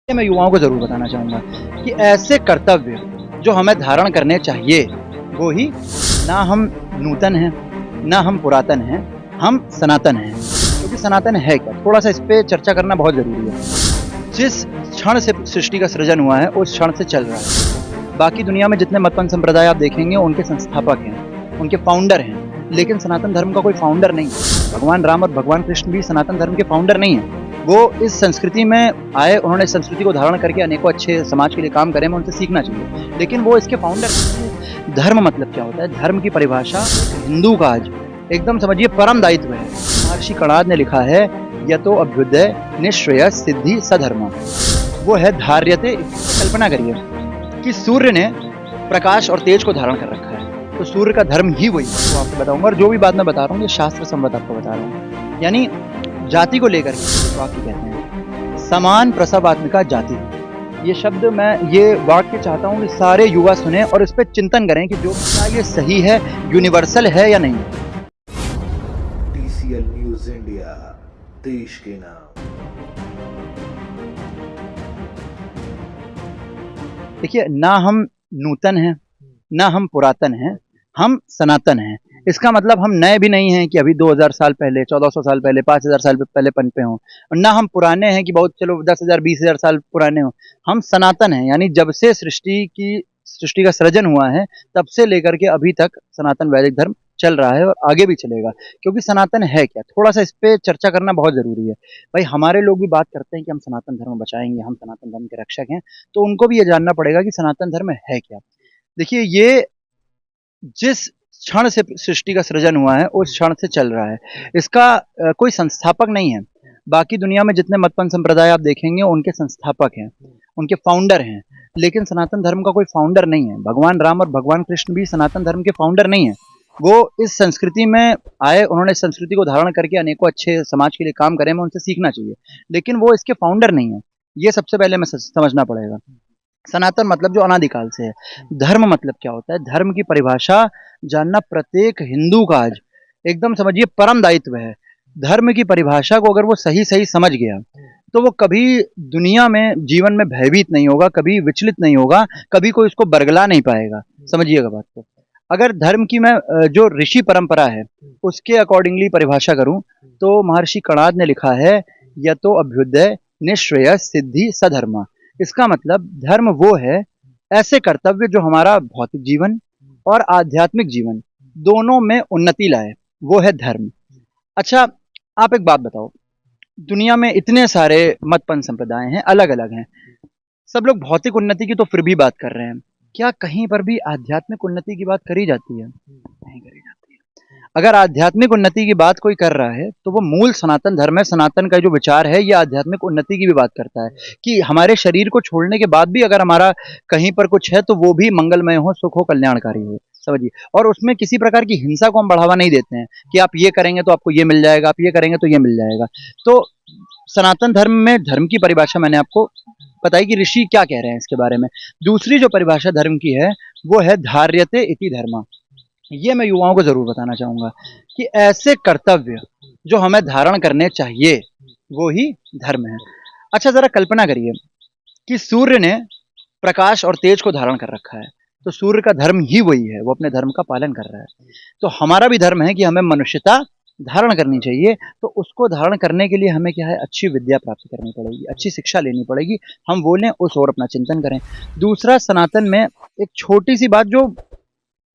ये मैं युवाओं को ज़रूर बताना चाहूँगा कि ऐसे कर्तव्य जो हमें धारण करने चाहिए, वो ही ना हम नूतन हैं, ना हम पुरातन हैं, हम सनातन हैं। क्योंकि सनातन है क्या? थोड़ा-सा इस पे चर्चा करना बहुत ज़रूरी है। जिस क्षण से सृष्टि का सृजन हुआ है, उस क्षण से चल रहा है। बाकी दुनिया में जितने मतपंथ संप्रदाय आप देखेंगे, उनके संस्थापक हैं, उनके फाउंडर हैं, लेकिन सनातन धर्म का कोई फाउंडर नहीं है। भगवान राम और भगवान कृष्ण भी सनातन धर्म के फाउंडर नहीं हैं। वो इस संस्कृति में आए, उन्होंने इस संस्कृति को धारण करके अनेकों अच्छे समाज के लिए काम करे, हमें उनसे सीखना चाहिए। लेकिन वो इसके फाउंडर नहीं हैं। धर्म मतलब क्या होता है? धर्म की परिभाषा हिंदू का आज एकदम समझिए परम दायित्व है। महर्षि कणाद ने लिखा है, यतो अभ्युदय निःश्रेयस सिद्धि सधर्म। वो है धार्यते। कल्पना करिए कि सूर्य ने प्रकाश और तेज को धारण कर रखा है, तो सूर्य का धर्म ही वही है। वो आपको बताऊंगा, और जो भी बात मैं बता रहा हूँ ये शास्त्र सम्मत आपको बता रहा हूँ। यानी जाति को लेकर के वाक्य कहते हैं, समान प्रसवात्मिका जाति। ये शब्द मैं ये वाक्य चाहता हूँ कि सारे युवा सुने और इस पर चिंतन करें कि जो क्या ये सही है, यूनिवर्सल है या नहीं। TCL न्यूज इंडिया, देश के नाम। देखिए, ना हम नूतन हैं, ना हम पुरातन हैं, हम सनातन हैं। इसका मतलब हम नए भी नहीं हैं कि अभी 2000 साल पहले, 1400 साल पहले, 5000 साल पहले पनपे हों, और ना हम पुराने हैं कि बहुत चलो 10,000 20,000 साल पुराने हों। हम सनातन हैं, यानी जब से सृष्टि का सृजन हुआ है, तब से लेकर के अभी तक सनातन वैदिक धर्म चल रहा है और आगे भी चलेगा। क्योंकि सनातन है क्या? थोड़ा-सा इस पे चर्चा करना बहुत ज़रूरी है। भाई, हमारे लोग भी बात करते हैं कि हम सनातन धर्म बचाएँगे, हम सनातन धर्म के रक्षक हैं, तो उनको भी ये जानना पड़ेगा कि सनातन धर्म है क्या? देखिए, ये जिस क्षण से सृष्टि का सृजन हुआ है, उस क्षण से चल रहा है। इसका कोई संस्थापक नहीं है। बाकी दुनिया में जितने मतपंथ संप्रदाय आप देखेंगे, उनके संस्थापक हैं, उनके फाउंडर हैं, लेकिन सनातन धर्म का कोई फाउंडर नहीं है। भगवान राम और भगवान कृष्ण भी सनातन धर्म के फाउंडर नहीं हैं। वो इस संस्कृति में आए, उन्होंने इस संस्कृति को धारण करके अनेकों अच्छे समाज के लिए काम करे, हमें उनसे सीखना चाहिए। लेकिन वो इसके फाउंडर नहीं हैं। ये सबसे पहले हमें समझना पड़ेगा। सनातन मतलब जो अनादिकाल से है। धर्म मतलब क्या होता है? धर्म की परिभाषा जानना प्रत्येक हिंदू का आज एकदम समझिए परम दायित्व है। धर्म की परिभाषा को अगर वो सही-सही समझ गया, तो वो कभी दुनिया में जीवन में भयभीत नहीं होगा, कभी विचलित नहीं होगा, कभी कोई उसको बरगला नहीं पाएगा। समझिएगा बात को। अगर धर्म की मैं जो ऋषि परंपरा है, उसके अकॉर्डिंगली परिभाषा करूँ, तो महर्षि कणाद ने लिखा है, यतो अभ्युदय निःश्रेयस सिद्धि सधर्मा। इसका मतलब धर्म वो है, ऐसे कर्तव्य जो हमारा भौतिक जीवन और आध्यात्मिक जीवन दोनों में उन्नति लाए, वो है धर्म। अच्छा, आप एक बात बताओ, दुनिया में इतने सारे मतपंथ संप्रदाय हैं, अलग-अलग हैं। सब लोग भौतिक उन्नति की तो फिर भी बात कर रहे हैं। क्या कहीं पर भी आध्यात्मिक उन्नति की बात करी जाती है? नहीं करी जाती है। अगर आध्यात्मिक उन्नति की बात कोई कर रहा है, तो वो मूल सनातन धर्म है। सनातन का जो विचार है, ये आध्यात्मिक उन्नति की भी बात करता है कि हमारे शरीर को छोड़ने के बाद भी अगर हमारा कहीं पर कुछ है, तो वो भी मंगलमय हो, सुख हो, कल्याणकारी हो। समझिए, और उसमें किसी प्रकार की हिंसा को हम बढ़ावा नहीं देते हैं कि आप ये करेंगे तो आपको ये मिल जाएगा, आप ये करेंगे तो ये मिल जाएगा। तो सनातन धर्म में धर्म की परिभाषा मैंने आपको बताई कि ऋषि क्या कह रहे हैं इसके बारे में। दूसरी जो परिभाषा धर्म की है, वो है धार्यते इति धर्म। ये मैं युवाओं को ज़रूर बताना चाहूँगा कि ऐसे कर्तव्य जो हमें धारण करने चाहिए, वो ही धर्म है। अच्छा, ज़रा कल्पना करिए कि सूर्य ने प्रकाश और तेज को धारण कर रखा है, तो सूर्य का धर्म ही वही है, वो अपने धर्म का पालन कर रहा है। तो हमारा भी धर्म है कि हमें मनुष्यता धारण करनी चाहिए, तो उसको धारण करने के लिए हमें क्या है, अच्छी विद्या प्राप्त करनी पड़ेगी, अच्छी शिक्षा लेनी पड़ेगी, हम बोलें उस ओर अपना चिंतन करें। दूसरा, सनातन में एक छोटी-सी बात जो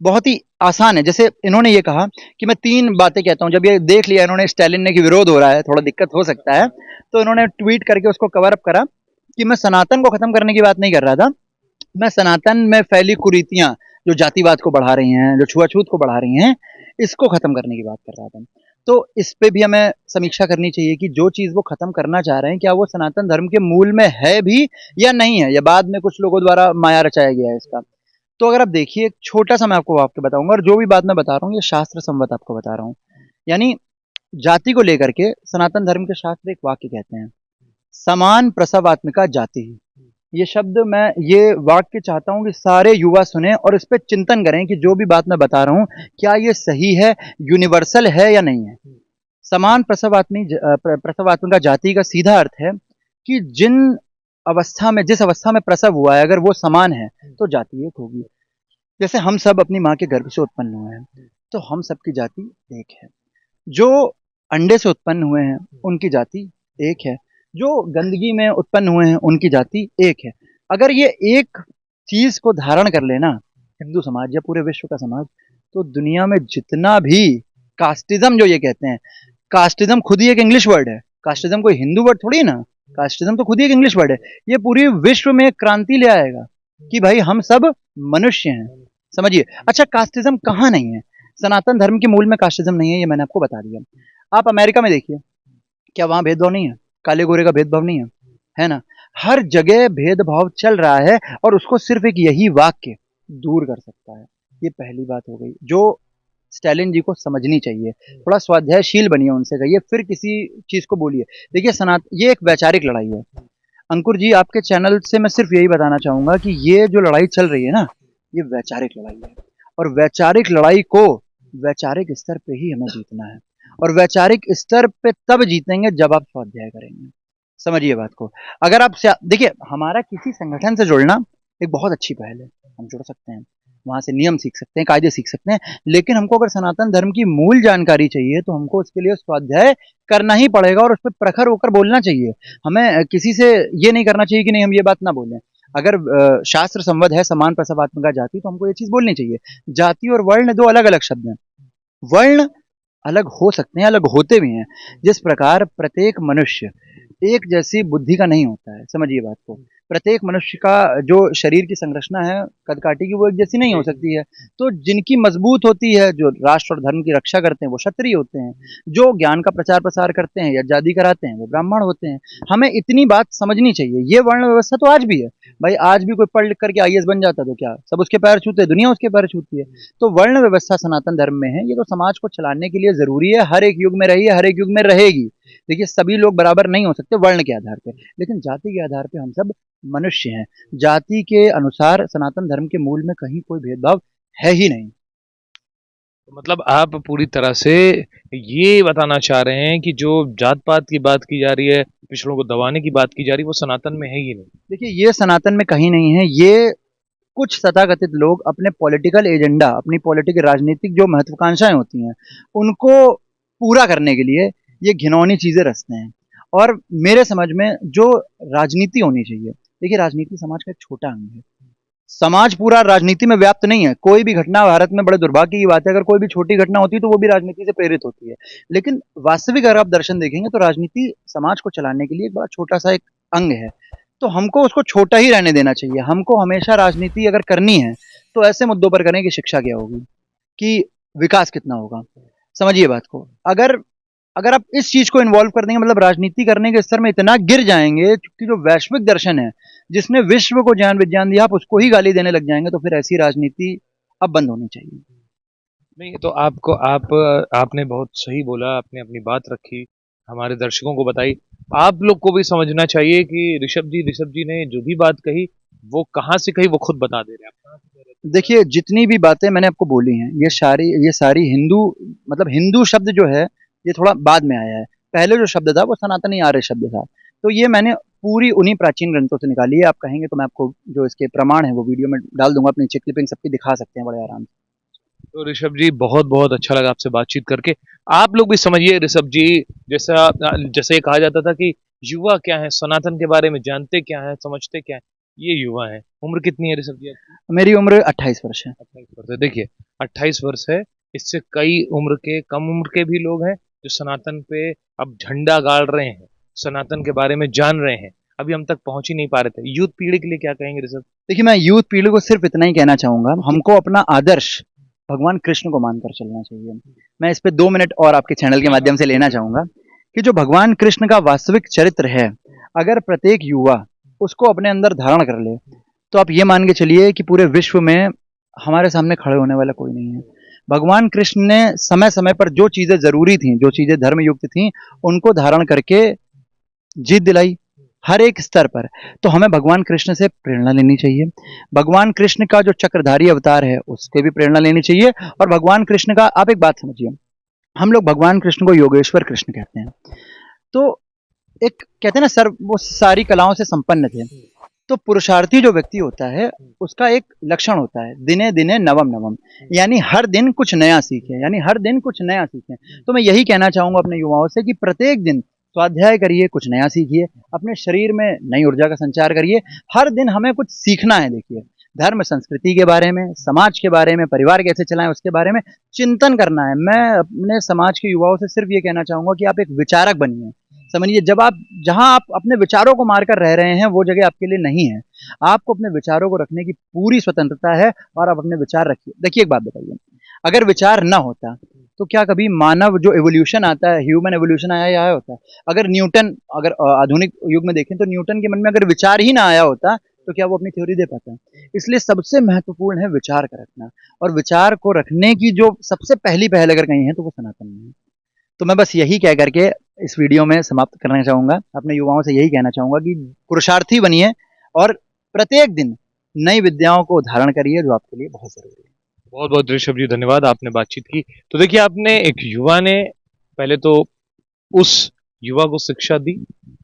बहुत ही आसान है। जैसे इन्होंने ये कहा कि मैं 3 बातें कहता हूँ, जब ये देख लिया इन्होंने स्टालिन ने कि विरोध हो रहा है, थोड़ा दिक्कत हो सकता है, तो इन्होंने ट्वीट करके उसको कवर अप करा कि मैं सनातन को खत्म करने की बात नहीं कर रहा था, मैं सनातन में फैली कुरीतियाँ, जो जातिवाद को बढ़ा रही हैं, जो छुआछूत को बढ़ा रही हैं, इसको खत्म करने की बात कर रहा था। तो इस पे भी हमें समीक्षा करनी चाहिए कि जो चीज़ वो खत्म करना चाह रहे हैं, क्या वो सनातन धर्म के मूल में है भी या नहीं है, या बाद में कुछ लोगों द्वारा माया रचाया गया है इसका। तो अगर आप देखिए, एक छोटा-सा मैं आपको वाक्य बताऊँगा, और जो भी बात मैं बता रहा हूँ, ये शास्त्र सम्मत आपको बता रहा हूँ। यानी जाति को लेकर के सनातन धर्म के शास्त्र एक वाक्य कहते हैं, समान प्रसवात्मिका जाति। ये शब्द मैं ये वाक्य चाहता हूँ कि सारे युवा सुने और इस पे चिंतन करें कि जो भी बात मैं बता रहा हूँ, क्या ये सही है, यूनिवर्सल है या नहीं है। समान प्रसवात्मिका जाति का सीधा अर्थ है कि जिन अवस्था में, जिस अवस्था में प्रसव हुआ है, अगर वो समान है तो जाति एक होगी। जैसे हम सब अपनी माँ के गर्भ से उत्पन्न हुए हैं, तो हम सबकी जाति एक है। जो अंडे से उत्पन्न हुए हैं उनकी जाति एक है, जो गंदगी में उत्पन्न हुए हैं उनकी जाति एक है। अगर ये एक चीज को धारण कर लेना हिंदू समाज या पूरे विश्व का समाज, तो दुनिया में जितना भी कास्टिज्म जो ये कहते हैं, कास्टिज्म खुद ही एक इंग्लिश वर्ड है, कास्टिज्म कोई हिंदू वर्ड थोड़ी ना, कास्टिज्म तो खुद ही एक इंग्लिश वर्ड है। ये पूरी विश्व में क्रांति ले आएगा कि भाई हम सब मनुष्य हैं, समझिए। अच्छा, कास्टिज्म कहाँ नहीं है? सनातन धर्म के मूल में कास्टिज्म नहीं है, ये मैंने आपको बता दिया। आप अमेरिका में देखिए, क्या वहां भेदभाव नहीं है? काले गोरे का भेदभाव नहीं है ना? हर जगह भेदभाव चल रहा है, और उसको सिर्फ एक यही वाक्य दूर कर सकता है। ये पहली बात हो गई जो स्टालिन जी को समझनी चाहिए। थोड़ा स्वाध्यायशील बनिए, उनसे कहिए, फिर किसी चीज को बोलिए। देखिए, ये एक वैचारिक लड़ाई है। अंकुर जी, आपके चैनल से मैं सिर्फ यही बताना चाहूंगा कि ये जो लड़ाई चल रही है ना, ये वैचारिक लड़ाई है, और वैचारिक लड़ाई को वैचारिक स्तर पे ही हमें जीतना है, और वैचारिक स्तर पे तब जीतेंगे जब आप स्वाध्याय करेंगे। समझिए बात को। अगर आप देखिए, हमारा किसी संगठन से जुड़ना एक बहुत अच्छी पहल है, हम जुड़ सकते हैं, वहां से नियम सीख सकते हैं, कायदे सीख सकते हैं, लेकिन हमको अगर सनातन धर्म की मूल जानकारी चाहिए तो हमको उसके लिए स्वाध्याय करना ही पड़ेगा, और उस पर प्रखर होकर बोलना चाहिए। हमें किसी से ये नहीं करना चाहिए कि नहीं हम ये बात ना बोलें। अगर शास्त्र संवद है समान प्रसवात्मका जाति, तो हमको ये चीज बोलनी चाहिए। जाति और वर्ण दो अलग अलग शब्द हैं। वर्ण अलग हो सकते हैं, अलग होते भी हैं। जिस प्रकार प्रत्येक मनुष्य एक जैसी बुद्धि का नहीं होता है, समझिए बात को। प्रत्येक मनुष्य का जो शरीर की संरचना है कदकाठी की, वो एक जैसी नहीं हो सकती है। तो जिनकी मजबूत होती है, जो राष्ट्र और धर्म की रक्षा करते हैं, वो क्षत्रिय होते हैं। जो ज्ञान का प्रचार प्रसार करते हैं या आजादी कराते हैं, वो ब्राह्मण होते हैं। हमें इतनी बात समझनी चाहिए। ये वर्ण व्यवस्था तो आज भी है भाई, आज भी कोई पढ़ लिख करके आईएएस बन जाता तो क्या सब उसके पैर छूते? दुनिया उसके पैर छूती है। तो वर्ण व्यवस्था सनातन धर्म में है, ये तो समाज को चलाने के लिए जरूरी है, हर एक युग में रही है, हर एक युग में रहेगी। देखिए, सभी लोग बराबर नहीं हो सकते वर्ण के आधार पे, लेकिन जाति के आधार पे हम सब मनुष्य हैं। जाति के अनुसार सनातन धर्म के मूल में कहीं कोई भेदभाव है ही नहीं। मतलब आप पूरी तरह से ये बताना चाह रहे हैं कि जो जात पात की बात की जा रही है, पिछड़ों को दबाने की बात की जा रही है, वो सनातन में है ही नहीं। देखिए, ये सनातन में कहीं नहीं है। ये कुछ तथाकथित लोग अपने पॉलिटिकल एजेंडा, अपनी पॉलिटिकल राजनीतिक जो महत्वाकांक्षाएं होती हैं, उनको पूरा करने के लिए ये घिनौनी चीजें रचते हैं। और मेरे समझ में जो राजनीति होनी चाहिए, देखिए, राजनीति समाज का एक छोटा अंग है। समाज पूरा राजनीति में व्याप्त नहीं है। कोई भी घटना भारत में, बड़े दुर्भाग्य की बात है, अगर कोई भी छोटी घटना होती है तो वो भी राजनीति से प्रेरित होती है। लेकिन वास्तविक अगर आप दर्शन देखेंगे तो राजनीति समाज को चलाने के लिए एक बड़ा छोटा सा एक अंग है। तो हमको उसको छोटा ही रहने देना चाहिए। हमको हमेशा राजनीति अगर करनी है तो ऐसे मुद्दों पर करें कि शिक्षा क्या होगी, कि विकास कितना होगा। समझिए बात को। अगर अगर आप इस चीज को इन्वॉल्व कर देंगे, मतलब राजनीति करने के स्तर में इतना गिर जाएंगे, क्योंकि जो वैश्विक दर्शन है जिसने विश्व को ज्ञान विज्ञान दिया, आप उसको ही गाली देने लग जाएंगे, तो फिर ऐसी राजनीति अब बंद होनी चाहिए। नहीं तो आपने बहुत सही बोला, आपने अपनी बात रखी, हमारे दर्शकों को बताई। आप लोग को भी समझना चाहिए कि ऋषभ जी ने जो भी बात कही वो कहाँ से कही वो खुद बता दे रहे हैं। आप कहाँ से कह रहे थे? देखिए, जितनी भी बातें मैंने आपको बोली हैं, ये सारी हिंदू, मतलब हिंदू शब्द जो है ये थोड़ा बाद में आया है। पहले जो शब्द था वो सनातनी आर्य शब्द था। तो ये मैंने पूरी उन्हीं प्राचीन ग्रंथों से निकाली है। आप कहेंगे तो मैं आपको जो इसके प्रमाण है वो वीडियो में डाल दूंगा, अपनी नीचे क्लिपिंग सबकी दिखा सकते हैं बड़े आराम से। तो ऋषभ जी, बहुत बहुत अच्छा लगा आपसे बातचीत करके। आप लोग भी समझिए ऋषभ जी, जैसा जैसे ये कहा जाता था कि युवा क्या है, सनातन के बारे में जानते क्या है, समझते क्या है, ये युवा है। उम्र कितनी है ऋषभ जी आपकी? मेरी उम्र 28 वर्ष है। 28 वर्ष है। देखिए, 28 वर्ष है, इससे कई उम्र के, कम उम्र के भी लोग हैं जो सनातन पे अब झंडा गाड़ रहे हैं, सनातन के बारे में जान रहे हैं। अभी हम तक पहुंच ही नहीं पा रहे थे। यूथ पीढ़ी के लिए क्या कहेंगे ऋषभ? देखिए, मैं यूथ पीढ़ी को सिर्फ इतना ही कहना चाहूंगा, हमको अपना आदर्श भगवान कृष्ण को मानकर चलना चाहिए। मैं इस पे 2 मिनट और आपके चैनल के माध्यम से लेना चाहूंगा कि जो भगवान कृष्ण का वास्तविक चरित्र है, अगर प्रत्येक युवा उसको अपने अंदर धारण कर ले, तो आप ये मान के चलिए कि पूरे विश्व में हमारे सामने खड़े होने वाला कोई नहीं है। भगवान कृष्ण ने समय समय पर जो चीजें जरूरी थी, जो चीजें धर्मयुक्त थी, उनको धारण करके जीत दिलाई हर एक स्तर पर। तो हमें भगवान कृष्ण से प्रेरणा लेनी चाहिए। भगवान कृष्ण का जो चक्रधारी अवतार है उसके भी प्रेरणा लेनी चाहिए। और भगवान कृष्ण का, आप एक बात समझिए, हम लोग भगवान कृष्ण को योगेश्वर कृष्ण कहते हैं। तो एक कहते हैं ना सर, वो सारी कलाओं से संपन्न थे। तो पुरुषार्थी जो व्यक्ति होता है, उसका एक लक्षण होता है, दिने दिने नवम नवम, यानी हर दिन कुछ नया सीखें, यानी हर दिन कुछ नया सीखें। तो मैं यही कहना चाहूंगा अपने युवाओं से कि प्रत्येक दिन स्वाध्याय करिए, कुछ नया सीखिए, अपने शरीर में नई ऊर्जा का संचार करिए। हर दिन हमें कुछ सीखना है। देखिए, धर्म संस्कृति के बारे में, समाज के बारे में, परिवार कैसे चलाएं उसके बारे में चिंतन करना है। मैं अपने समाज के युवाओं से सिर्फ ये कहना चाहूंगा कि आप एक विचारक बनिए। समझिए, जब आप जहां आप अपने विचारों को मारकर रह रहे हैं, वो जगह आपके लिए नहीं है। आपको अपने विचारों को रखने की पूरी स्वतंत्रता है और आप अपने विचार रखिए। देखिए, एक बात बताइए, अगर विचार ना होता तो क्या कभी मानव जो एवोल्यूशन आता है, ह्यूमन एवोल्यूशन आया होता? अगर न्यूटन, अगर आधुनिक युग में देखें तो न्यूटन के मन में अगर विचार ही ना आया होता तो क्या वो अपनी थ्योरी दे पाता? इसलिए सबसे महत्वपूर्ण है विचार का रखना, और विचार को रखने की जो सबसे पहली पहल अगर कहीं है तो वो सनातन में है। तो मैं बस यही कह करके इस वीडियो में समाप्त करना चाहूंगा। अपने युवाओं से यही कहना चाहूंगा कि पुरुषार्थी बनिए और प्रत्येक दिन नई विद्याओं को धारण करिए, जो आपके लिए बहुत जरूरी है। बहुत बहुत ऋषभ जी धन्यवाद, आपने बातचीत की। तो देखिए, आपने एक युवा ने पहले तो उस युवा को शिक्षा दी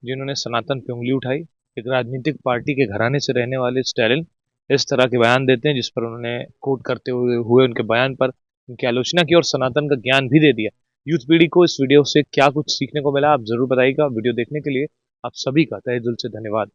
जिन्होंने सनातन पे उंगली उठाई। एक राजनीतिक पार्टी के घराने से रहने वाले स्टैलिन इस तरह के बयान देते हैं जिस पर उन्होंने कोट करते हुए उनके बयान पर उनकी आलोचना की और सनातन का ज्ञान भी दे दिया। यूथ पीढ़ी को इस वीडियो से क्या कुछ सीखने को मिला, आप जरूर बताइएगा। वीडियो देखने के लिए आप सभी का तहे दिल से धन्यवाद।